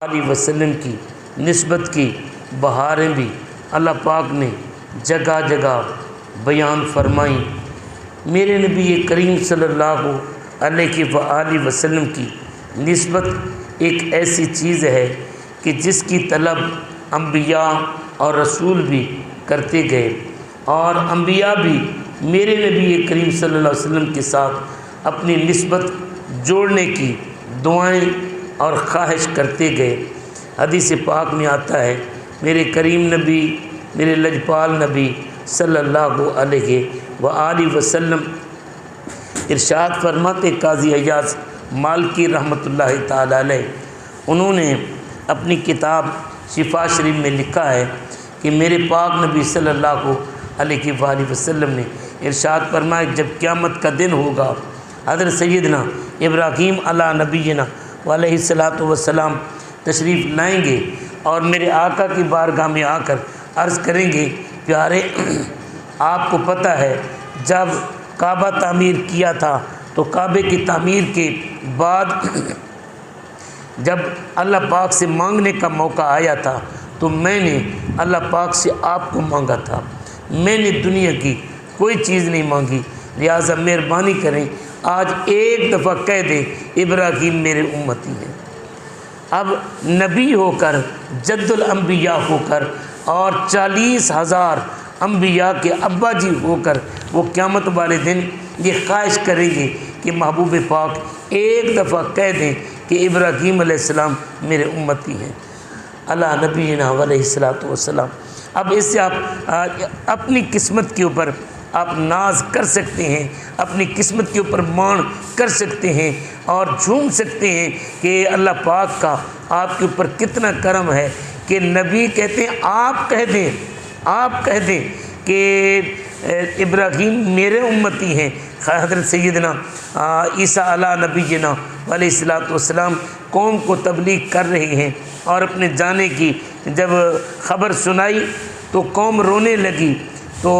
अलैहि वसल्लम की निस्बत की बहारें भी अल्लाह पाक ने जगह जगह बयान फरमाई। मेरे नबी करीम सल्लल्लाहु अलैहि वसल्लम की निस्बत एक ऐसी चीज़ है कि जिसकी तलब अम्बिया और रसूल भी करते गए और अम्बिया भी मेरे नबी करीम सल्लल्लाहु अलैहि वसल्लम के साथ अपनी निस्बत जोड़ने की दुआएं और ख्वाहिश करते गए। हदीस पाक में आता है मेरे करीम नबी, मेरे लजपाल नबी सल्लल्लाहु अलैहि वसल्लम इरशाद फरमाते, काजी अय्याज मालिकी रहमतुल्लाहि ताला अलैह, उन्होंने अपनी किताब शिफा शरीफ में लिखा है कि मेरे पाक नबी सल्लल्लाहु अलैहि वसल्लम ने इरशाद फरमाया, जब क़यामत का दिन होगा हज़रत सैयदना इब्राहीम अला नबीना अलैहिस्सलातु वस्सलाम तशरीफ़ लाएंगे और मेरे आका की बारगाह में आकर अर्ज़ करेंगे, प्यारे आपको पता है जब काबा तामीर किया था तो काबे की तामीर के बाद जब अल्लाह पाक से मांगने का मौका आया था तो मैंने अल्लाह पाक से आपको मांगा था, मैंने दुनिया की कोई चीज़ नहीं मांगी, लिहाजा मेहरबानी करें आज एक दफ़ा कह दें इब्राहीम मेरे उम्मती हैं। अब नबी होकर जद्दुल अंबिया होकर और 40,000 अंबिया के अब्बा जी होकर वो क़यामत वाले दिन ये ख्वाहिश करेंगे कि महबूब पाक एक दफ़ा कह दें कि इब्राहीम अलैहिस्सलाम मेरे उम्मती हैं अला नबीना अलैहिस्सलातु वस्सलाम। अब इससे आप अपनी किस्मत के ऊपर आप नाज कर सकते हैं, अपनी किस्मत के ऊपर मान कर सकते हैं और झूम सकते हैं कि अल्लाह पाक का आपके ऊपर कितना करम है कि नबी कहते हैं आप कह दें कि इब्राहीम मेरे उम्मती हैं। हज़रत सैयदना ईसा अला नबीना अलैहिस्सलातु वस्सलाम कौम को तबलीग कर रहे हैं और अपने जाने की जब ख़बर सुनाई तो कौम रोने लगी। तो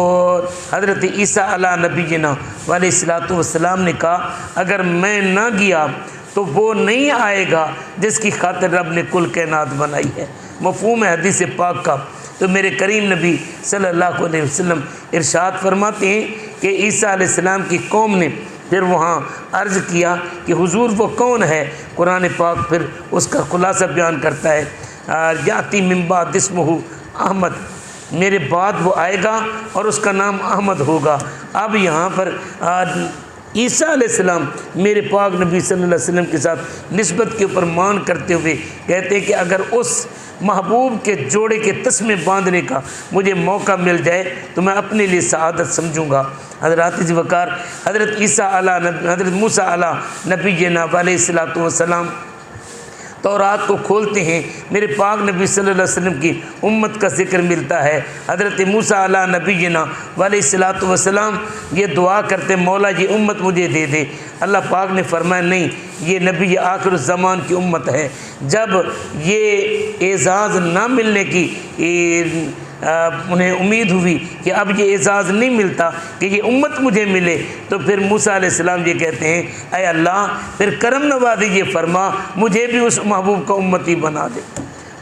हज़रत ईसा अला नबीना अलैहिस्सलातु वस्सलाम ने कहा, अगर मैं ना गया तो वो नहीं आएगा जिसकी खातिर रब ने कुल कायनात बनाई है। मफ़हूम है हदीस पाक का। तो मेरे करीम नबी सल्लल्लाहु अलैहि वसल्लम इरशाद फरमाते हैं कि ईसा अलैहिस्सलाम की कौम ने फिर वहाँ अर्ज़ किया कि हुजूर वो कौन है। कुरान पाक फिर उसका खुलासा बयान करता है, याती मिन बाद इस्मुहु अहमद, मेरे बाद वो आएगा और उसका नाम अहमद होगा। अब यहाँ पर ईसा अलैहिस्सलाम मेरे पाक नबी सल्लल्लाहु अलैहि वसल्लम के साथ निस्बत के ऊपर मान करते हुए कहते हैं कि अगर उस महबूब के जोड़े के तस्मे बांधने का मुझे मौका मिल जाए तो मैं अपने लिए सआदत समझूंगा। हज़रत वक़ार हज़रत ईसा अला हज़रत मूसा अला नबीना अलैहिस्सलातु वस्सलाम तौरात को खोलते हैं, मेरे पाक नबी सल्लल्लाहु अलैहि वसल्लम की उम्मत का जिक्र मिलता है। हज़रत मूसा अला नबीना अलैहिस्सलातु वस्सलाम ये दुआ करते, मौला ये उम्मत मुझे दे दे। अल्लाह पाक ने फरमाया नहीं, ये नबी आखिर ज़मान की उम्मत है। जब ये एज़ाज़ ना मिलने की उन्हें उम्मीद हुई कि अब ये एज़ाज़ नहीं मिलता कि ये उम्मत मुझे मिले, तो फिर मूसा अलैहिस्सलाम ये कहते हैं, ऐ अल्लाह फिर करम नवाज़ी ये फरमा, मुझे भी उस महबूब का उम्मती बना दे,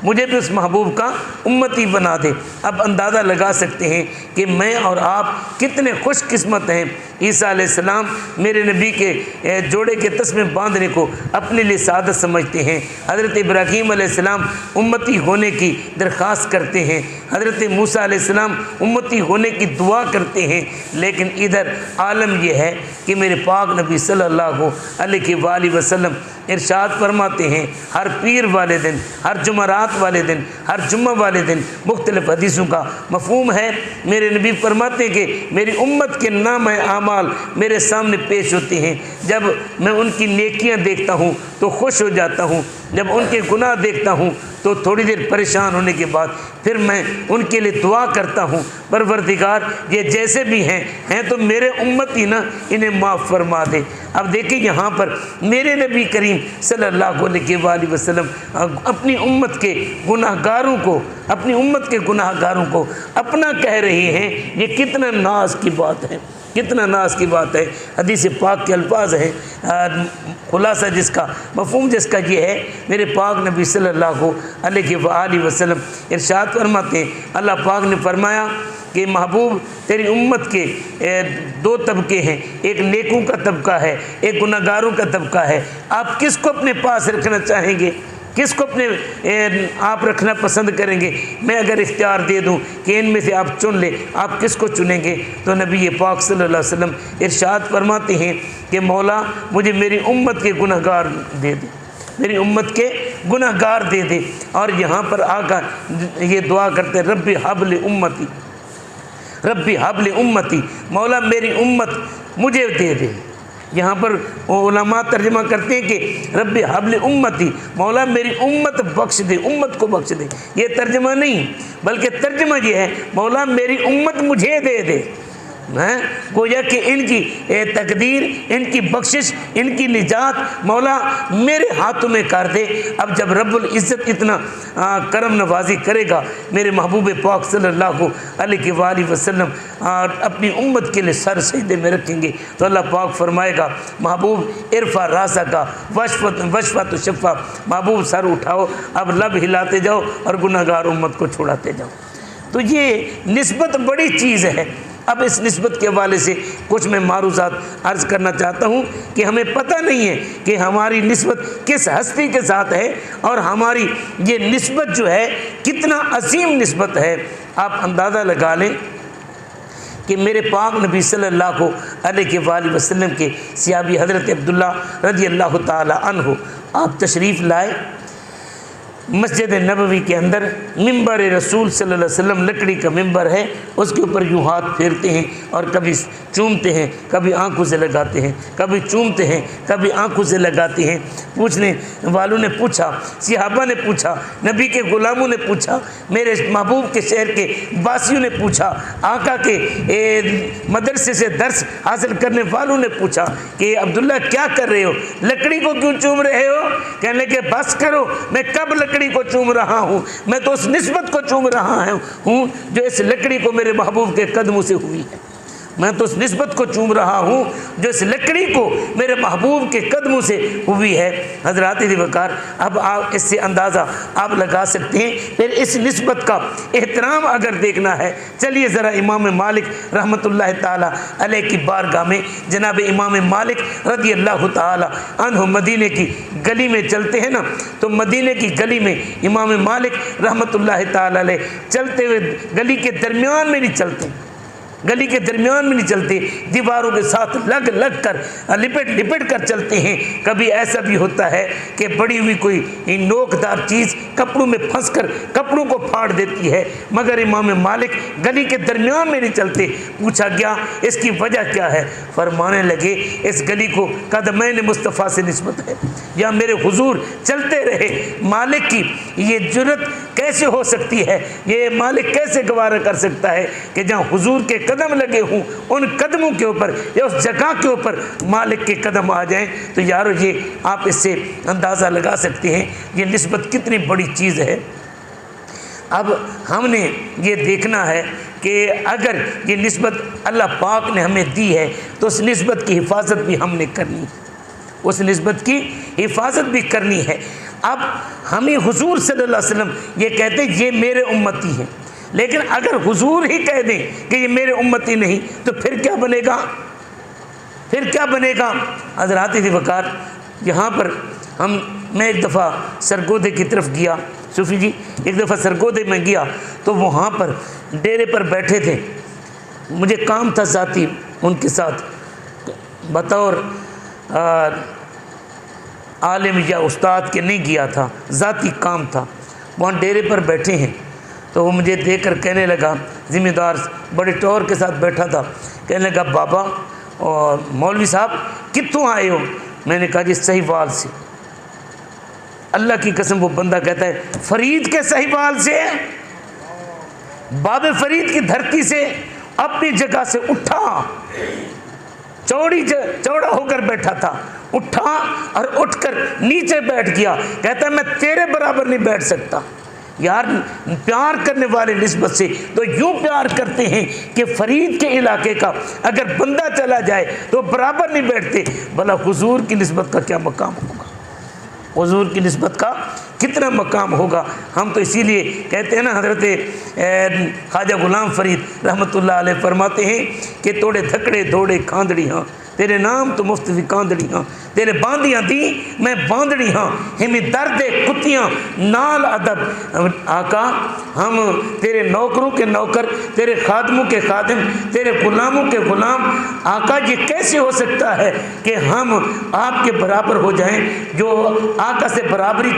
मुझे भी उस महबूब का उम्मती बना दे। अब अंदाज़ा लगा सकते हैं कि मैं और आप कितने खुशकिस्मत हैं। ईसा अलैहिस्सलाम मेरे नबी के जोड़े के तस्मे बांधने को अपने लिए सादत समझते हैं। हज़रत इब्राहीम अलैहिस्सलाम उम्मती होने की दरख्वास्त करते हैं, हज़रत मूसा अलैहिस्सलाम उम्मती होने की दुआ करते हैं। लेकिन इधर आलम यह है कि मेरे पाक नबी सल्लल्लाहु अलैहि वसल्लम इरशाद फरमाते हैं, हर पीर वाले दिन, हर जुमरात वाले दिन, हर जुम्मा वाले दिन मुख्तलिफ हदीसों का मफ़हूम है। मेरे नबी फरमाते हैं कि मेरी उम्मत के नाम आमाल मेरे सामने पेश होते हैं। जब मैं उनकी नेकियां देखता हूँ तो खुश हो जाता हूँ, जब उनके गुनाह देखता हूँ तो थोड़ी देर परेशान होने के बाद फिर मैं उनके लिए दुआ करता हूँ, परवरदिगार ये जैसे भी हैं तो मेरे उम्मती ना, इन्हें माफ़ फरमा दे। अब देखिए यहाँ पर मेरे नबी करीम सल्लल्लाहु अलैहि वसल्लम अपनी उम्मत के गुनाहगारों को, अपनी उम्मत के गुनाहगारों को अपना कह रहे हैं। ये कितना नाज की बात है, कितना नाज की बात है। हदीस पाक के अल्फाज हैं, खुलासा जिसका, मफ़हूम जिसका ये है, मेरे पाक नबी सल्लल्लाहु अलैहि वसल्लम इरशाद फरमाते हैं, अल्लाह पाक ने फरमाया कि महबूब तेरी उम्मत के दो तबके हैं, एक नेकों का तबका है, एक गुनाहगारों का तबका है। आप किसको अपने पास रखना चाहेंगे, किसको अपने आप रखना पसंद करेंगे? मैं अगर इख्तियार दे दूं कि इनमें से आप चुन ले, आप किसको चुनेंगे? तो नबी पाक सल्लल्लाहु अलैहि वसल्लम इरशाद फरमाते हैं कि मौला मुझे मेरी उम्मत के गुनहगार दे दे, मेरी उम्मत के गुनहगार दे दे। और यहाँ पर आकर ये दुआ करते, रब्बी हबली उम्मती, रब्बी हबली उम्मती, मौला मेरी उम्मत मुझे दे दे। यहाँ पर उलमा तर्जमा करते हैं कि रब्बी हबली उम्मती, मौला मेरी उम्मत बख्श दे, उम्मत को बख्श दे। ये तर्जमा नहीं, बल्कि तर्जमा ये है, मौला मेरी उम्मत मुझे दे दे। गोया कि इनकी तकदीर, इनकी बख्शिश, इनकी निजात मौला मेरे हाथों में कर दे। अब जब रब्बुल इज़्ज़त इतना करम नवाजी करेगा, मेरे महबूब पाक सल्लल्लाहु अलैहि वसल्लम अपनी उम्मत के लिए सर सजदे में रखेंगे, तो अल्लाह पाक फरमाएगा, महबूब इरफा रासा का वशफत शफ़ा, महबूब सर उठाओ, अब लब हिलाते जाओ और गुनहगार उम्मत को छुड़ाते जाओ। तो ये निस्बत बड़ी चीज़ है। अब इस निस्बत के हवाले से कुछ मैं मारूज़ात अर्ज़ करना चाहता हूँ कि हमें पता नहीं है कि हमारी निस्बत किस हस्ती के साथ है, और हमारी ये निस्बत जो है कितना असीम निस्बत है। आप अंदाज़ा लगा लें कि मेरे पाक नबी सल्लल्लाहु अलैहि वसल्लम के सहाबी हज़रत अब्दुल्ला रज़ियल्लाहु ताला अन्हु आप तशरीफ़ लाए। मस्जिद नबवी के अंदर मिंबर रसूल सल्लल्लाहु अलैहि वसल्लम, लकड़ी का मिंबर है, उसके ऊपर यूँ हाथ फेरते हैं और कभी चूमते हैं, कभी आंखों से लगाते हैं, कभी चूमते हैं, कभी आंखों से लगाते हैं। पूछने वालों ने पूछा, सहाबा ने पूछा, नबी के ग़ुलामों ने पूछा, मेरे महबूब के शहर के वासियों ने पूछा, आका के मदरसे से दर्स हासिल करने वालों ने पूछा कि अब्दुल्ला क्या कर रहे हो, लकड़ी को क्यों चूम रहे हो? कहने लगे बस करो, मैं कब लकड़ी को चूम रहा हूँ, मैं तो उस निस्बत को चूम रहा हूँ जो इस लकड़ी को मेरे महबूब के कदमों से हुई है। मैं तो उस निस्बत को चूम रहा हूँ जो इस लकड़ी को मेरे महबूब के कदमों से हुई है। हज़रात वक़ार, अब आप इससे अंदाज़ा आप लगा सकते हैं। फिर इस निस्बत का एहतराम अगर देखना है, चलिए ज़रा इमाम मालिक रहमतुल्लाह ताला अलैह की बारगाह में, जनाब इमाम मालिक रज़ियल्लाहु ताला अन्हु मदीने की गली में चलते हैं ना, तो मदीने की गली में इमाम मालिक रहमतुल्लाह ताला अलैह चलते हुए गली के दरमियान में नहीं चलते, गली के दरमियान में नहीं चलते, दीवारों के साथ लग लग कर लिपट लिपट कर चलते हैं। कभी ऐसा भी होता है कि बड़ी हुई कोई नोकदार चीज़ कपड़ों में फंसकर कपड़ों को फाड़ देती है, मगर इमाम मालिक गली के दरमियान में नहीं चलते। पूछा गया इसकी वजह क्या है? फरमाने लगे इस गली को कदमैन मुस्तफ़ा से निस्बत है, या मेरे हुजूर चलते रहे। मालिक की ये जुर्रत कैसे हो सकती है, ये मालिक कैसे गवारा कर सकता है कि जहाँ हुजूर के कदम लगे हों, उन कदमों के ऊपर या उस जगह के ऊपर मालिक के कदम आ जाएं। तो यारो ये आप इससे अंदाज़ा लगा सकते हैं ये निस्बत कितनी बड़ी चीज़ है। अब हमने ये देखना है कि अगर ये निस्बत अल्लाह पाक ने हमें दी है तो उस निस्बत की हिफाजत भी हमने करनी है, उस निस्बत की हिफाजत भी करनी है। अब हमें हुजूर सल्लल्लाहु अलैहि वसल्लम ये कहते हैं ये मेरे उम्मती हैं, लेकिन अगर हुजूर ही कह दें कि ये मेरे उम्मती नहीं तो फिर क्या बनेगा? फिर क्या बनेगा? हज़रात वक़ार, यहाँ पर मैं एक दफ़ा सरगोदे की तरफ गया, सूफ़ी जी एक दफ़ा सरगोदे में गया तो वहाँ पर डेरे पर बैठे थे, मुझे काम था ज़ाती उनके साथ बतौर आलिम या उस्ताद के नहीं गया था, ज़ाती काम था। वहाँ डेरे पर बैठे हैं तो वो मुझे देखकर कहने लगा, ज़िम्मेदार बड़े टौर के साथ बैठा था, कहने लगा बाबा और मौलवी साहब कित्थों आए हो? मैंने कहा जी सहीवाल से। अल्लाह की कसम वो बंदा कहता है फरीद के सहीवाल से, बाबे फरीद की धरती से अपनी जगह से उठा, चौड़ा होकर बैठा था, उठा और उठकर नीचे बैठ गया। कहता है मैं तेरे बराबर नहीं बैठ सकता, यार प्यार करने वाले निस्बत से तो यूँ प्यार करते हैं कि फरीद के इलाके का अगर बंदा चला जाए तो बराबर नहीं बैठते। भला हुजूर की निस्बत का क्या मकाम होगा, हुजूर की निस्बत का कितना मकाम होगा। हम तो इसीलिए कहते हैं ना, हज़रत ख्वाजा गुलाम फरीद रहमतुल्लाह अलैह फरमाते हैं कि तोड़े धकड़े दौड़े खांदड़ी हाँ, तेरे नाम तो मुफ्त विकांदड़ी हाँ, तेरे बांदियाँ दी मैं बांदड़ी हाँ, हिमी दर्द कुत्तियाँ नाल अदब। आका हम तेरे नौकरों के नौकर, तेरे खादमों के खादिम, तेरे गुलामों के गुलाम। आका ये कैसे हो सकता है कि हम आपके बराबर हो जाएं? जो आका से बराबरी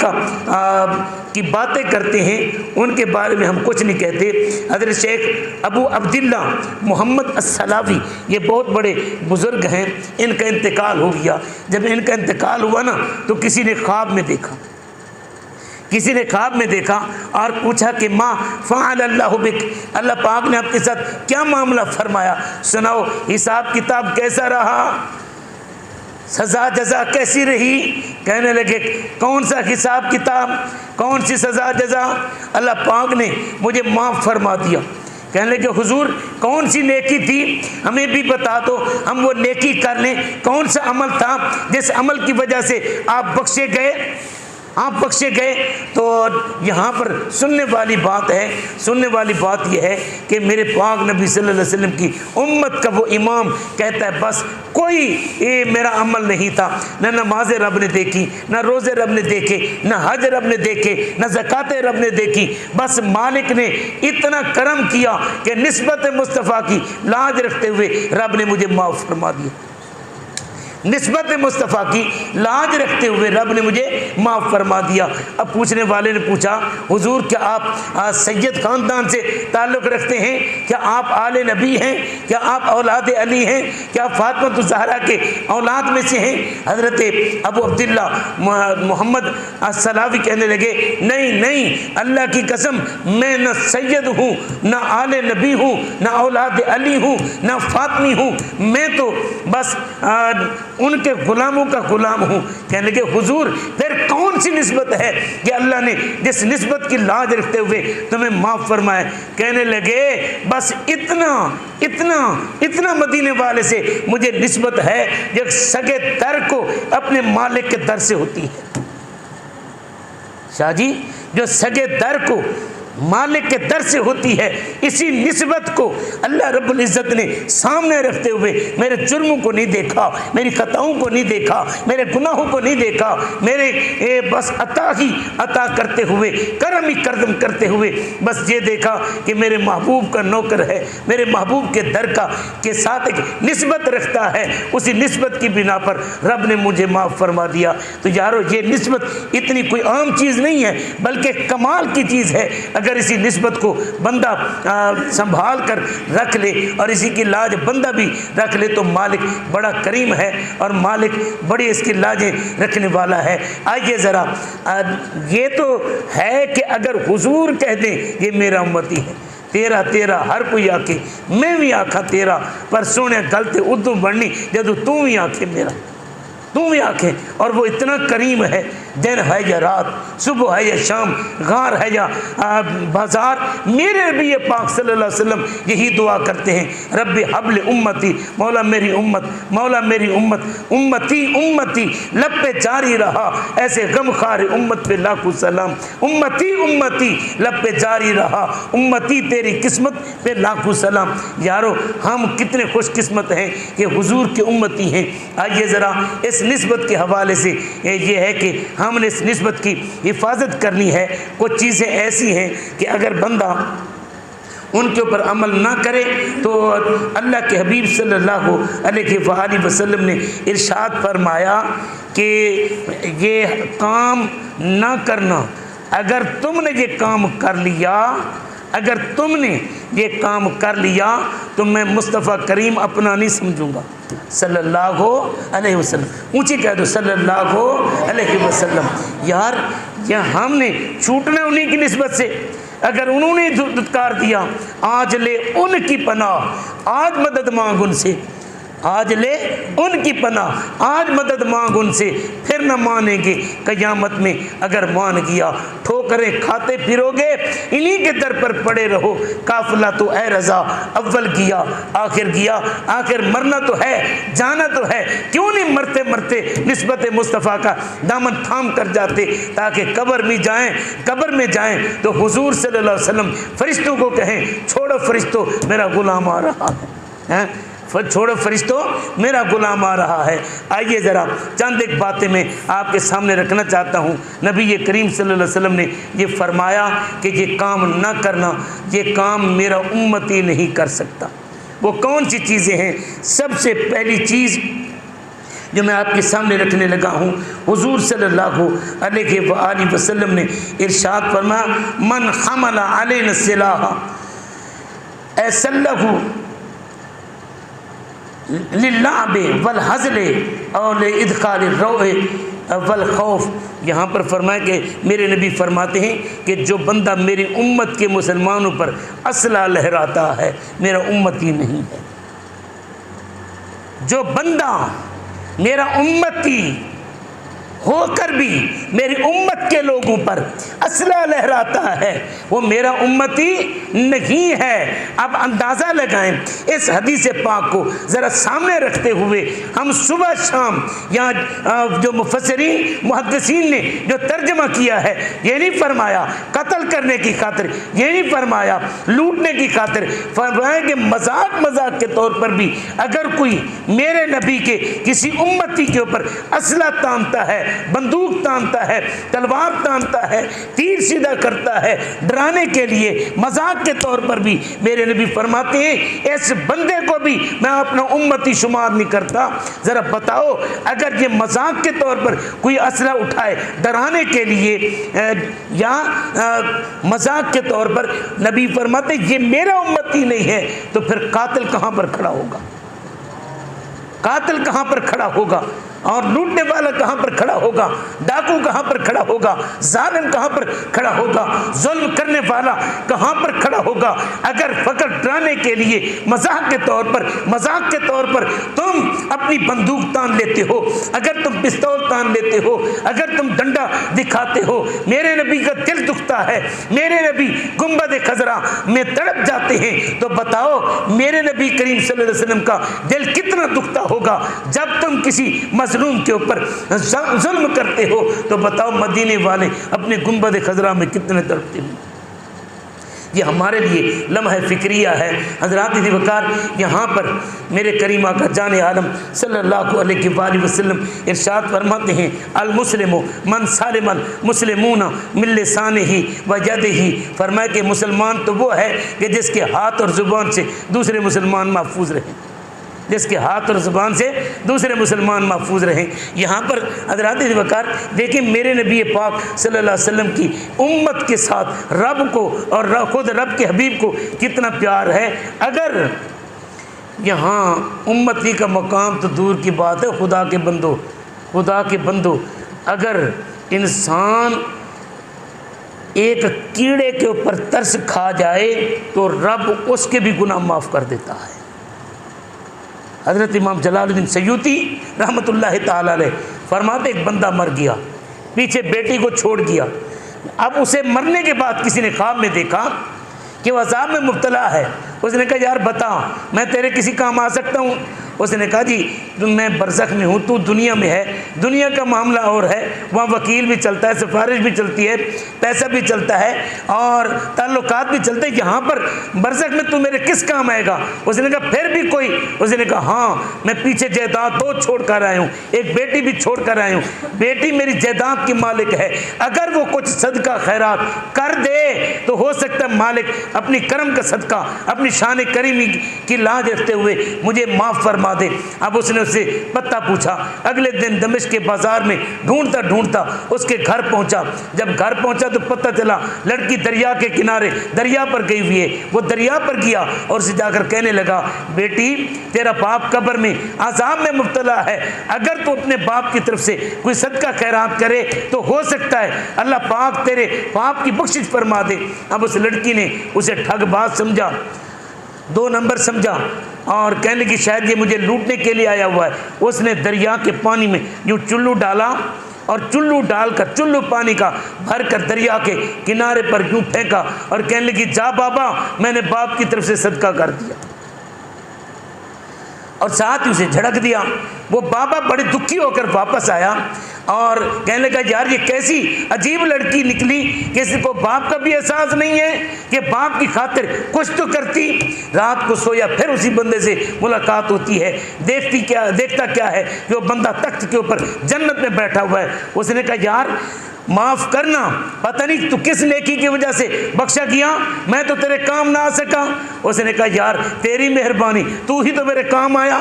की बातें करते हैं उनके बारे में हम कुछ नहीं कहते। हज़रत शेख अबू अब्दुल्ला मोहम्मद अस्सलावी ये बहुत बड़े बुज़ुर्ग हैं, इनका इंतकाल हो गया। जब इनका इंतकाल हुआ ना तो किसी ने ख्वाब में देखा, किसी ने ख्वाब में देखा और पूछा कि माँ फ़अल अल्लाहु बिक, अल्लाह पाक ने आपके साथ क्या मामला फरमाया, सुनाओ हिसाब किताब कैसा रहा, सज़ा जज़ा कैसी रही। कहने लगे कौन सा हिसाब किताब, कौन सी सज़ा जज़ा, अल्लाह पाक ने मुझे माफ़ फरमा दिया। कहने लगे हुजूर कौन सी नेकी थी हमें भी बता दो, हम वो नेकी कर लें। कौन सा अमल था जिस अमल की वजह से आप बख्शे गए, आप बख्शे गए। तो यहाँ पर सुनने वाली बात है, सुनने वाली बात यह है कि मेरे पाक नबी सल्लल्लाहु अलैहि वसल्लम की उम्मत का वो इमाम कहता है बस कोई ये मेरा अमल नहीं था, न नमाज़ रब ने देखी, न रोज़े रब ने देखे, न हज रब ने देखे, न ज़कात रब ने देखी। बस मालिक ने इतना करम किया कि निस्बत मुस्तफ़ा की लाज रखते हुए रब ने मुझे माफ़ फरमा दिया, निस्बत मुस्तफ़ा की लाज रखते हुए रब ने मुझे माफ़ फरमा दिया। अब पूछने वाले ने पूछा हुजूर क्या आप सैयद ख़ानदान से ताल्लुक़ रखते हैं, क्या आप आले नबी हैं, क्या आप औलाद अली हैं, क्या फातिमा ज़हरा के औलाद में से हैं। हज़रत अबू अब्दुल्ला मोहम्मद अस्सलावी कहने लगे नहीं नहीं, अल्लाह की कसम मैं न सैयद हूँ, न आले नबी हूँ, न औलाद अली हूँ, न फातिमी हूँ, मैं तो बस उनके गुलामों का गुलाम हूँ। कहने लगे हुजूर फिर कौन सी निस्बत है कि अल्लाह ने जिस निस्बत की लाज रखते हुए तुम्हें माफ़ फरमाए। कहने लगे बस इतना इतना इतना मदीने वाले से मुझे निस्बत है जो सगे दर को अपने मालिक के दर से होती है। शाह जी जो सगे दर को मालिक के दर से होती है, इसी निस्बत को अल्लाह रब्बुल इज़्ज़त ने सामने रखते हुए मेरे जुर्मों को नहीं देखा, मेरी खताओं को नहीं देखा, मेरे गुनाहों को नहीं देखा, मेरे बस अता ही अता करते हुए करम ही करदम करते हुए बस ये देखा कि मेरे महबूब का नौकर है, मेरे महबूब के दर का के साथ एक निस्बत रखता है। उसी निस्बत की बिना पर रब ने मुझे माफ़ फरमा दिया। तो यारो ये निस्बत इतनी कोई आम चीज़ नहीं है बल्कि कमाल की चीज़ है। अगर इसी निस्बत को बंदा संभाल कर रख ले और इसी की लाज बंदा भी रख ले तो मालिक बड़ा करीम है और मालिक बड़ी इसकी लाजें रखने वाला है। आइए ज़रा ये तो है कि अगर हुजूर कह दें ये मेरा उम्मती है, तेरा तेरा हर कोई आके मैं भी आखा तेरा, पर सोने गलते उदू बननी जदू तू भी आखे मेरा, तू भी आँखें। और वो इतना करीम है, दिन है या रात, सुबह है या शाम, गार है या बाज़ार, मेरे नबी ये पाक सल्लल्लाहु अलैहि वसल्लम यही दुआ करते हैं रब्बी हब्ल उम्मती, मौला मेरी उम्मत, मौला मेरी उम्मत, उम्मती उम्मती लब पे जारी रहा, ऐसे गमखार उम्मत पे लाखों सलाम, उम्मती उम्मती लब पे जारी रहा, उम्मती तेरी किस्मत पे लाखों सलाम। यारो हम कितने खुशकिस्मत हैं कि हुजूर के उम्मती हैं। आइए ज़रा इस निस्बत के हवाले से ये है कि हमने इस निस्बत की हिफाजत करनी है। कुछ चीज़ें ऐसी हैं कि अगर बंदा उनके ऊपर अमल ना करे तो अल्लाह के हबीब सल्लल्लाहु अलैहि वसल्लम ने इरशाद फरमाया कि ये काम ना करना, अगर तुमने ये काम कर लिया, अगर तुमने ये काम कर लिया तो मैं मुस्तफ़ा करीम अपना नहीं समझूंगा सल्लल्लाहु अलैहि वसल्लम। ऊंची कह दो सल्लल्लाहु अलैहि वसल्लम। यार यह हमने छूटना उन्हीं की निस्बत से, अगर उन्होंने दुत्कार दिया आज ले उनकी पनाह, आज मदद मांग उनसे। आज ले उनकी पनाह, आज मदद मांग उनसे, फिर न मानेंगे क़यामत में अगर मान गया। ठोकरें खाते फिरोगे, इन्हीं के दर पर पड़े रहो। काफिला तो ऐ रज़ा अव्वल किया आखिर किया, आखिर मरना तो है, जाना तो है, क्यों नहीं मरते मरते निस्बत मुस्तफ़ा का दामन थाम कर जाते, ताकि कब्र में जाएं तो हुजूर सल्लल्लाहु अलैहि वसल्लम फरिश्तों को कहें, छोड़ो फरिश्तों मेरा गुलाम आ रहा है, छोड़ो फरिश्तों मेरा गुलाम आ रहा है। आइए ज़रा चंद एक बातें मैं आपके सामने रखना चाहता हूँ। नबी ये करीम सल्लल्लाहु अलैहि वसल्लम ने ये फरमाया कि ये काम ना करना, ये काम मेरा उम्मती नहीं कर सकता। वो कौन सी चीज़ें हैं? सबसे पहली चीज़ जो मैं आपके सामने रखने लगा हूँ, हुजूर सल्लल्लाहु अलैहि वसल्लम ने इरशाद फरमाया, मन हमला अलैना सिलाह असल्लहु लिल्लाबे वल हज़ले और इदखाल रोए वल खौफ। यहाँ पर फरमाया कि मेरे नबी फरमाते हैं कि जो बंदा मेरी उम्मत के मुसलमानों पर असला लहराता है मेरा उम्मती नहीं है। जो बंदा मेरा उम्मती होकर भी मेरी उम्मत के लोगों पर असला लहराता है वो मेरा उम्मती नहीं है। अब अंदाज़ा लगाएं इस हदीस पाक को ज़रा सामने रखते हुए हम सुबह शाम यहाँ जो मुफस्सिरीन मुहद्दिसीन ने जो तर्जमा किया है, ये नहीं फरमाया कत्ल करने की खातिर, ये नहीं फरमाया लूटने की खातिर, फरमाया कि मजाक के तौर पर भी अगर कोई मेरे नबी के किसी उम्मती के ऊपर असला तानता है, बंदूक तानता है, तलवार तानता है, तीर सीधा करता है डराने के लिए, मजाक के तौर पर भी मेरे नबी फरमाते हैं इस बंदे को भी मैं अपना उम्मती शुमार नहीं करता। ज़रा बताओ अगर ये मजाक के तौर पर कोई असला उठाए डराने के लिए या मजाक के तौर पर, नबी फरमाते ये मेरा उम्मती नहीं है, तो फिर कातिल कहाँ पर खड़ा होगा? कातिल कहाँ पर खड़ा होगा? और लूटने वाला कहाँ पर खड़ा होगा? डाकू कहाँ पर खड़ा होगा? जालिम कहाँ पर खड़ा होगा? जुल्म करने वाला कहाँ पर खड़ा होगा? अगर फकत डराने के लिए मजाक के तौर पर तुम अपनी बंदूक तान लेते हो, अगर तुम पिस्तौल तान लेते हो, अगर तुम डंडा दिखाते हो, मेरे नबी का दिल दुखता है, मेरे नबी गुंबद खजरा में तड़प जाते हैं, तो बताओ मेरे नबी करीम सल्लल्लाहु अलैहि वसल्लम का दिल कितना दुखता होगा जब तुम किसी मजलूम के ऊपर जुल्म करते हो। तो बताओ मदीने वाले अपने गुंबद खजरा में कितने तड़पते हो। ये हमारे लिए लम्हा फिक्रिया है। हज़रात वक़ार यहाँ पर मेरे करीमा का जान आलम सल्लल्लाहु अलैहि वसल्लम इरशाद फरमाते हैं, अल मुस्लिमो मन सालिमल मुस्लिमूना मिन लिसानिही व यदिही। फरमाया कि मुसलमान तो वो है कि जिसके हाथ और ज़ुबान से दूसरे मुसलमान महफूज रहें, जिसके हाथ और ज़ुबान से दूसरे मुसलमान महफूज रहें। यहाँ पर हज़रात वक़ार देखिए मेरे नबी पाक सल्लल्लाहु अलैहि वसल्लम की उम्मत के साथ रब को और खुद रब के हबीब को कितना प्यार है। अगर यहाँ उम्मती का मकाम तो दूर की बात है, खुदा के बंदो अगर इंसान एक कीड़े के ऊपर तरस खा जाए तो रब उसके भी गुनाह माफ़ कर देता है। हज़रत इमाम जलालुद्दीन सयूती रहमतुल्लाह ताला अलैह फरमाते एक बंदा मर गया, पीछे बेटी को छोड़ गया। अब उसे मरने के बाद किसी ने ख्वाब में देखा कि वह अज़ाब में मुब्तला है। उसने कहा यार बता मैं तेरे किसी काम आ सकता हूँ? उसने कहा जी मैं बरज़ख में हूँ, तू दुनिया में है, दुनिया का मामला और है, वहाँ वकील भी चलता है, सिफारिश भी चलती है, पैसा भी चलता है और ताल्लुकात भी चलते हैं, यहाँ पर बरज़ख में तू मेरे किस काम आएगा? उसने कहा फिर भी कोई? उसने कहा हाँ मैं पीछे जायदाद 2 छोड़ कर आया हूँ, एक बेटी भी छोड़ कर आया हूँ, बेटी मेरी जायदाद की मालिक है, अगर वो कुछ सदका खैरात कर दे तो हो सकता है मालिक अपनी करम का सदका, अपनी शान करीमी की लाज रखते हुए मुझे माफ़ फरमा दे। अब उसने उससे पता पूछा। अगले दिन दमिश्क के बाजार में ढूंढता ढूंढता उसके घर पहुंचा। जब घर पहुंचा तो पता चला लड़की दरिया के किनारे दरिया पर गई हुई है। वो दरिया पर गया और उसे जाकर कहने लगा बेटी तेरा बाप कब्र में अज़ाब में मुब्तला है, अगर तू अपने बाप की तरफ से कोई सदका खैरात करे तो हो सकता है अल्लाह पाक तेरे बाप की बख्शिश फरमा दे। अब उस लड़की ने उसे ठगबाज समझा, 2 नंबर समझा, और कहने की शायद ये मुझे लूटने के लिए आया हुआ है। उसने दरिया के पानी में यूँ चुल्लू डाला और चुल्लू डालकर चुल्लू पानी का भर कर दरिया के किनारे पर यूँ फेंका और कहने लगी जा बाबा, मैंने बाप की तरफ से सदका कर दिया, और साथ ही उसे झड़क दिया। वो बाबा बड़े दुखी होकर वापस आया और कहने लगा यार ये कैसी अजीब लड़की निकली, किसी को बाप का भी एहसास नहीं है कि बाप की खातिर कुछ तो करती। रात को सोया, फिर उसी बंदे से मुलाकात होती है। देखता क्या है कि वो बंदा तख्त के ऊपर जन्नत में बैठा हुआ है। उसने कहा यार माफ़ करना, पता नहीं तू किस नेकी की वजह से बख्शा किया, मैं तो तेरे काम ना आ सका। उसने कहा यार तेरी मेहरबानी, तू ही तो मेरे काम आया।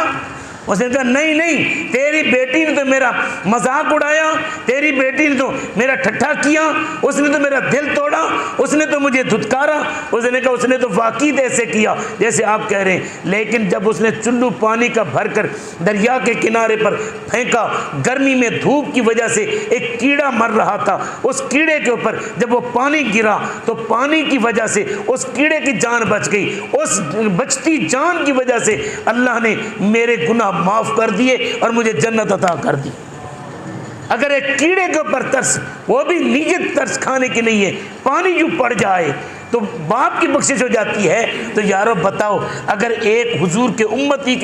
उसने कहा नहीं नहीं, तेरी बेटी ने तो मेरा मजाक उड़ाया, तेरी बेटी ने तो मेरा ठट्ठा किया, उसने तो मेरा दिल तोड़ा, उसने तो मुझे धुतकारा। उसने कहा उसने तो वाकई ऐसे किया जैसे आप कह रहे हैं। लेकिन जब उसने चुल्लू पानी का भरकर दरिया के किनारे पर फेंका, गर्मी में धूप की वजह से एक कीड़ा मर रहा था, उस कीड़े के ऊपर जब वो पानी गिरा तो पानी की वजह से उस कीड़े की जान बच गई। उस बचती जान की वजह से अल्लाह ने मेरे गुनाह माफ कर दिए और मुझे जन्नत अता कर दी। अगर एक कीड़े के ऊपर तरस, वो भी नियत तरस खाने की नहीं है, पानी यूं पड़ जाए तो बाप की बख्शिश हो जाती है। तो यारो बताओ, अगर एक हुजूर के उम्मती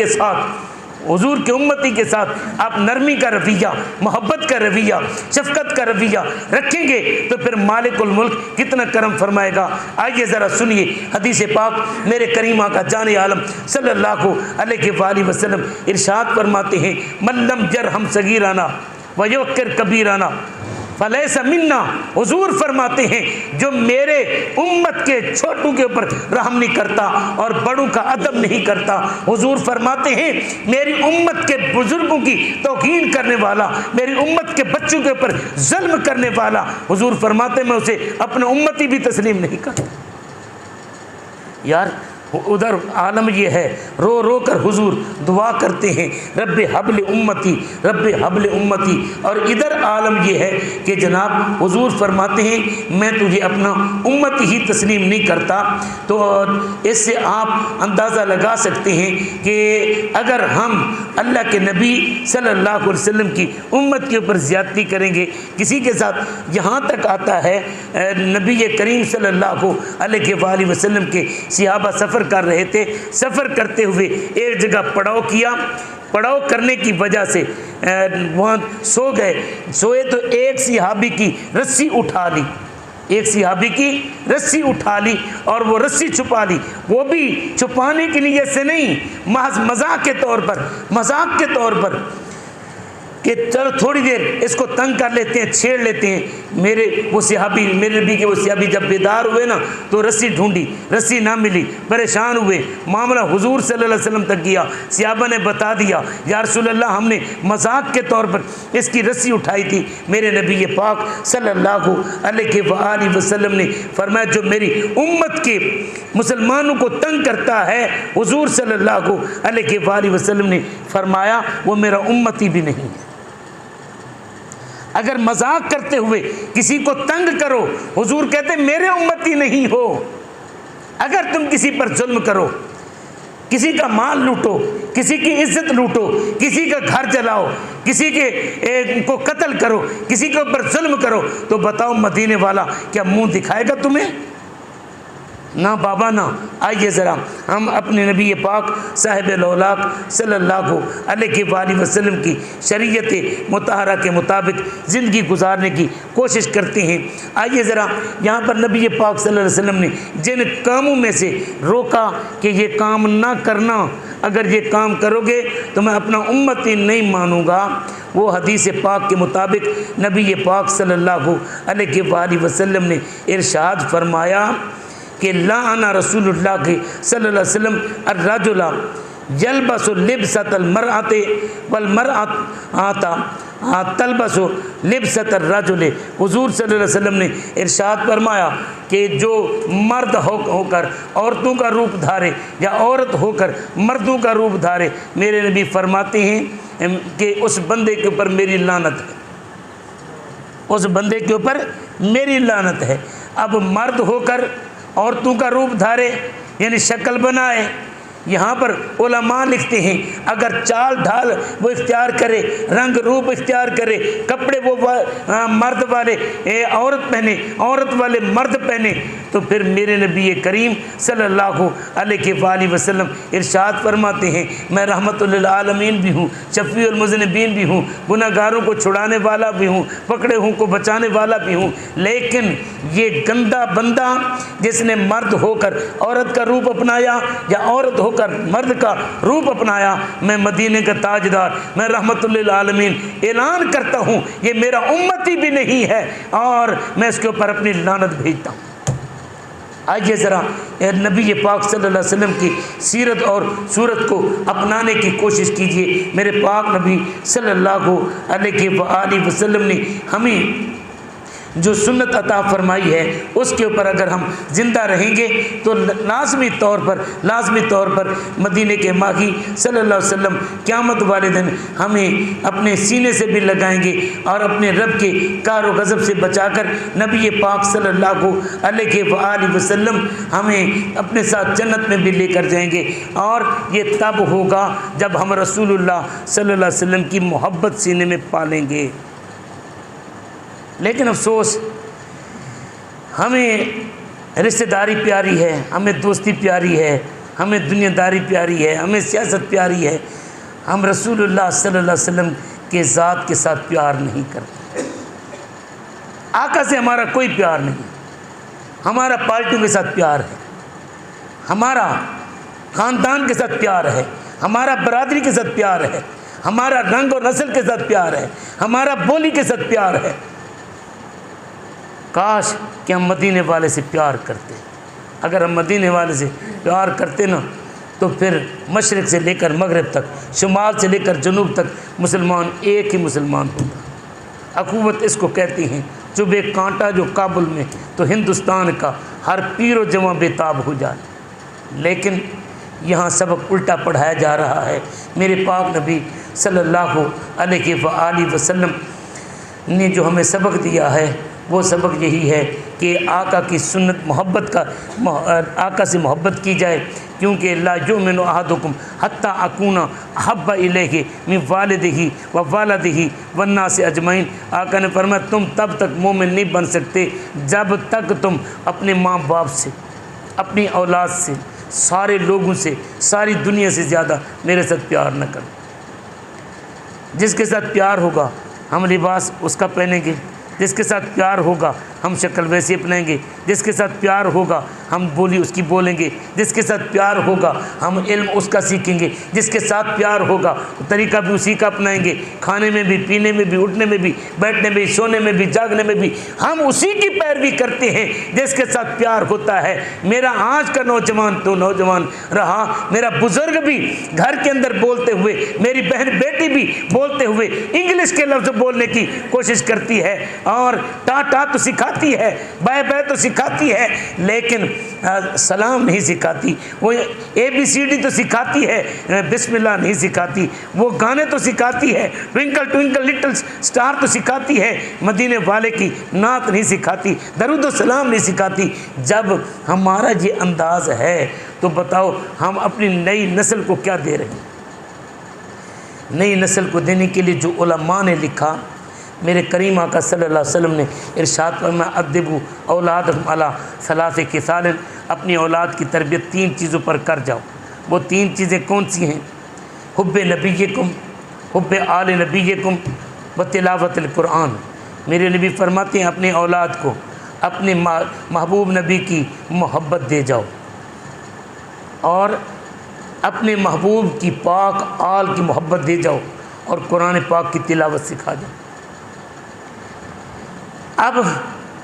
के साथ आप नरमी का रवैया, मोहब्बत का रवैया, शफकत का रवैया रखेंगे तो फिर मालिकुल मुल्क कितना करम फरमाएगा। आइए ज़रा सुनिए हदीस पाक मेरे करीम आका जाने आलम सल्लल्लाहु अलैहि वसल्लम इरशाद फरमाते हैं, मल्लम यरहम सगीराना वयुक्किर कबीराना फलैसा मिन्ना। हुजूर फरमाते हैं जो मेरे उम्मत के छोटों के ऊपर रहम नहीं करता और बड़ों का अदब नहीं करता, हुजूर फरमाते हैं मेरी उम्मत के बुजुर्गों की तौहीन करने वाला, मेरी उम्मत के बच्चों के ऊपर जुल्म करने वाला, हुजूर फरमाते मैं उसे अपना उम्मती भी तस्लीम नहीं करता। यार उधर आलम ये है, रो रो कर हुजूर दुआ करते हैं रब्बे हबल उम्मती, रब्बे हबल उम्मती। और इधर आलम ये है कि जनाब हुजूर फरमाते हैं मैं तुझे अपना उम्मती ही तस्लीम नहीं करता। तो इससे आप अंदाज़ा लगा सकते हैं कि अगर हम अल्लाह के नबी सल्लल्लाहु अलैहि वसल्लम की उम्मत के ऊपर ज़्यादती करेंगे, किसी के साथ यहाँ तक आता है नबी करीम सल्लल्लाहु अलैहि वसल्लम के सहाबा सफ़र कर रहे थे, सफ़र करते हुए एक जगह पड़ाव किया, पड़ाव करने की वजह से वहाँ सो गए। सोए तो एक सहाबी की रस्सी उठा ली, एक सहाबी की रस्सी उठा ली और वो रस्सी छुपा ली। वो भी छुपाने की नीयत से नहीं, महज मजाक के तौर पर कि चलो थोड़ी देर इसको तंग कर लेते हैं, छेड़ लेते हैं। मेरे नबी के वो सहाबी जब बेदार हुए ना तो रस्सी ढूंढी, रस्सी ना मिली, परेशान हुए, मामला हुजूर सल्लल्लाहु अलैहि वसल्लम तक गया। सहाबा ने बता दिया या रसूलल्लाह हमने मजाक के तौर पर इसकी रस्सी उठाई थी। मेरे नबी पाक सल्लल्लाहु अलैहि वसल्लम ने फरमाया जो मेरी उम्मत के मुसलमानों को तंग करता है, हुजूर सल्लल्लाहु अलैहि वसल्लम ने फरमाया वो मेरा उम्मती भी नहीं है। अगर मजाक करते हुए किसी को तंग करो, हुजूर कहते मेरे उम्मती नहीं हो। अगर तुम किसी पर जुल्म करो, किसी का माल लूटो, किसी की इज्जत लूटो, किसी का घर जलाओ, किसी के को कत्ल करो, किसी के ऊपर जुल्म करो, तो बताओ मदीने वाला क्या मुंह दिखाएगा तुम्हें? ना बाबा ना। आइए ज़रा हम अपने नबी पाक साहिब लौलाक सल्लल्लाहु अलैहि वसल्लम की शरीयत मुतहरा के मुताबिक ज़िंदगी गुजारने की कोशिश करते हैं। आइए ज़रा यहाँ पर नबी पाक सल्लल्लाहु अलैहि वसल्लम ने जिन कामों में से रोका कि ये काम ना करना, अगर ये काम करोगे तो मैं अपना उम्मती नहीं मानूंगा, वो हदीस पाक के मुताबिक नबी पाक सल्लल्लाहु अलैहि वसल्लम ने इरशाद फरमाया कि लाना रसूलुल्लाह सल्लल्लाहु अलैहि वसल्लम अर्रजुला यलबसु लिब्सतल मरअति वल मरअता तलबसु लिब्सतर रजुले। हुजूर सल्लल्लाहु अलैहि वसल्लम ने इरशाद फरमाया कि जो मर्द होकर औरतों का रूप धारे या औरत होकर मर्दों का रूप धारे, मेरे नबी फरमाते हैं कि उस बंदे के ऊपर मेरी लानत है, उस बंदे के ऊपर मेरी लानत है। अब मर्द होकर औरतों का रूप धारे यानी शक्ल बनाए यहाँ पर उलमा लिखते हैं अगर चाल ढाल वो इख्तियार करे, रंग रूप इख्तियार करे, कपड़े वो मर्द वाले औरत पहने, औरत वाले मर्द पहने, तो फिर मेरे नबी करीम सल्लल्लाहु अलैहि वसल्लम इरशाद फरमाते हैं मैं रहमतुल आलमीन भी हूँ, शफ़ीउल मुज़निबीन भी हूँ, गुनहगारों को छुड़ाने वाला भी हूँ, पकड़े हुओं को बचाने वाला भी हूँ। लेकिन ये गंदा बंदा जिसने मर्द होकर औरत का रूप अपनाया या औरत होकर मर्द का रूप अपनाया, मैं मदीने का ताजदार, मैं रहमतुल आलमीन ऐलान करता हूँ ये मेरा उम्मती भी नहीं है और मैं इसके ऊपर अपनी लानत भेजता हूँ। आइए ज़रा नबी पाक सल्लल्लाहु अलैहि वसल्लम की सीरत और सूरत को अपनाने की कोशिश कीजिए। मेरे पाक नबी सल्लल्लाहु अलैहि वसल्लम ने हमें जो सुन्नत अता फरमाई है उसके ऊपर अगर हम ज़िंदा रहेंगे तो लाजमी तौर पर मदीने के माही सल्लल्लाहु अलैहि वसल्लम क़यामत वाले दिन हमें अपने सीने से भी लगाएंगे और अपने रब के कार व गज़ब से बचाकर नबी पाक सल्लल्लाहु अलैहि वसल्लम हमें अपने साथ जन्नत में भी लेकर जाएंगे। और ये तब होगा जब हम रसूलुल्लाह सल्लल्लाहु अलैहि वसल्लम की मोहब्बत सीने में पालेंगे। लेकिन अफसोस हमें रिश्तेदारी प्यारी है, हमें दोस्ती प्यारी है, हमें दुनियादारी प्यारी है, हमें सियासत प्यारी है, हम रसूलुल्लाह सल्लल्लाहु अलैहि वसल्लम के ज़ात के साथ प्यार नहीं करते। आका से हमारा कोई प्यार नहीं, हमारा पार्टियों के साथ प्यार है, हमारा ख़ानदान के साथ प्यार है, हमारा बरादरी के साथ प्यार है, हमारा रंग और नस्ल के साथ प्यार है, हमारा बोली के साथ प्यार है। काश कि हम मदीने वाले से प्यार करते। अगर हम मदीने वाले से प्यार करते ना तो फिर मशरिक़ से लेकर मगरिब तक, शुमाल से लेकर जनूब तक मुसलमान एक ही मुसलमान होता। अखुवत इसको कहती हैं। जो बेकांटा जो काबुल में तो हिंदुस्तान का हर पीर व जवां बेताब हो जाए। लेकिन यहाँ सबक उल्टा पढ़ाया जा रहा है। मेरे पाक नबी सल्लल्लाहु अलैहि वसल्लम ने जो हमें सबक दिया है वो सबक यही है कि आका की सुन्नत मोहब्बत का आका से मोहब्बत की जाए, क्योंकि ला युमिनु अहदुकुम हत्ता अकूना अहब्बा इलैहि मिन वालिदिही व वालिदिही वन्नास अजमईन। आका ने फरमाया तुम तब तक मोमिन नहीं बन सकते जब तक तुम अपने माँ बाप से, अपनी औलाद से, सारे लोगों से, सारी दुनिया से ज़्यादा मेरे साथ प्यार न करो। जिसके साथ प्यार होगा हम लिबास उसका पहनेंगे, जिसके साथ प्यार होगा हम शक्ल वैसी अपनाएंगे, जिसके साथ प्यार होगा हम बोली उसकी बोलेंगे, जिसके साथ प्यार होगा हम इल्म उसका सीखेंगे, जिसके साथ प्यार होगा तरीका भी उसी का अपनाएंगे। खाने में भी, पीने में भी, उठने में भी, बैठने में भी, सोने में भी, जागने में भी हम उसी की पैरवी करते हैं जिसके साथ प्यार होता है। मेरा आज का नौजवान तो नौजवान रहा, मेरा बुज़ुर्ग भी घर के अंदर बोलते हुए, मेरी बहन बेटी भी बोलते हुए इंग्लिश के लफ्ज़ बोलने की कोशिश करती है और टाटा तो सिखाती है, बाय बाय तो सिखाती है, लेकिन सलाम नहीं सिखाती। वो ABCD तो सिखाती है, बिस्मिल्लाह नहीं सिखाती। वो गाने तो सिखाती है, ट्विंकल ट्विंकल लिटिल स्टार तो सिखाती है, मदीने वाले की नात नहीं सिखाती, दरूद व सलाम नहीं सिखाती। जब हमारा ये अंदाज़ है तो बताओ हम अपनी नई नस्ल को क्या दे रहे हैं। नई नस्ल को देने के लिए जो उलमा ने लिखा, मेरे करीम आका सल्लल्लाहु अलैहि वसल्लम ने इरशाद फरमाया अद्दिबू औलादकुम अला सलासे खिसालिन, अपनी औलाद की तरबियत 3 चीज़ों पर कर जाओ। वो 3 चीज़ें कौन सी हैं? हुब्बे नबीयकुम, हुब्बे आले नबीयकुम व तिलावतुल कुरान। मेरे नबी फरमाते हैं अपनी औलाद को अपने महबूब नबी की मोहब्बत दे जाओ और अपने महबूब की पाक आल की मोहब्बत दे जाओ और कुरान पाक की तिलावत सिखा जाओ। अब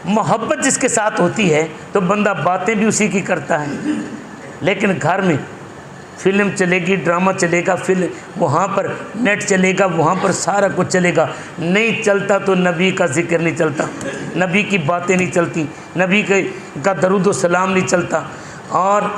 मोहब्बत जिसके साथ होती है तो बंदा बातें भी उसी की करता है, लेकिन घर में फिल्म चलेगी, ड्रामा चलेगा, फिल्म वहाँ पर नेट चलेगा, वहाँ पर सारा कुछ चलेगा, नहीं चलता तो नबी का जिक्र नहीं चलता, नबी की बातें नहीं चलती, नबी का दरूद व सलाम नहीं चलता। और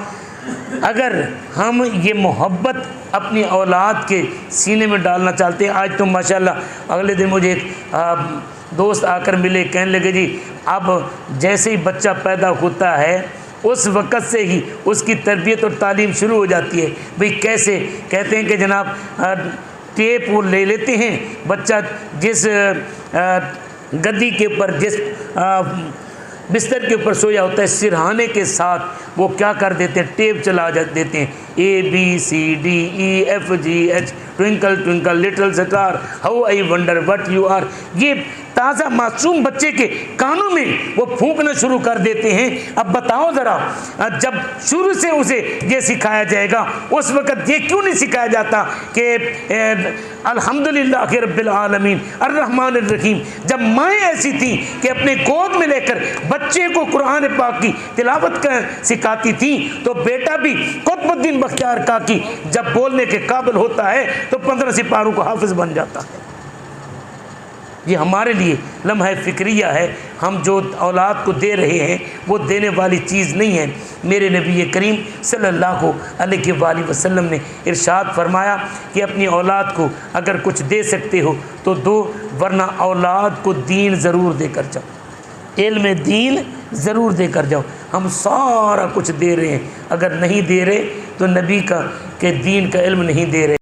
अगर हम ये मोहब्बत अपनी औलाद के सीने में डालना चाहते हैं, आज तो माशाल्लाह अगले दिन मुझे एक दोस्त आकर मिले, कहने लगे जी अब जैसे ही बच्चा पैदा होता है उस वक़्त से ही उसकी तरबियत और तालीम शुरू हो जाती है। भाई कैसे, कहते हैं कि जनाब टेप वो ले लेते हैं, बच्चा जिस गद्दी के ऊपर, जिस बिस्तर के ऊपर सोया होता है, सिरहाने के साथ वो क्या कर देते हैं, टेप चला देते हैं, ABCDEFGH, twinkle twinkle little star, how I wonder what you are. ये ताज़ा मासूम बच्चे के कानों में वो फूंकना शुरू कर देते हैं। अब बताओ ज़रा, जब शुरू से उसे ये सिखाया जाएगा, उस वक़्त ये क्यों नहीं सिखाया जाता कि अल्हम्दुलिल्लाह रब्बिल आलमीन अर्रहमान अर्रहीम। जब माएँ ऐसी थी कि अपने गोद में लेकर बच्चे को कुरान पाक की तिलावत सिखाती थी, तो बेटा भी कुतुबुद्दीन बख्तियार काकी जब बोलने के काबिल होता है तो 15 सिपारों को हाफिज बन जाता है। ये हमारे लिए लम्हा फ़िक्रिया है। हम जो औलाद को दे रहे हैं वो देने वाली चीज़ नहीं है। मेरे नबी करीम सल्लल्लाहु अलैहि वसल्लम ने इरशाद फरमाया कि अपनी औलाद को अगर कुछ दे सकते हो तो दो, वरना औलाद को दीन ज़रूर देकर जाओ, इल्म दीन ज़रूर देकर जाओ। हम सारा कुछ दे रहे हैं, अगर नहीं दे रहे तो नबी का के दीन का इल्म नहीं दे रहे।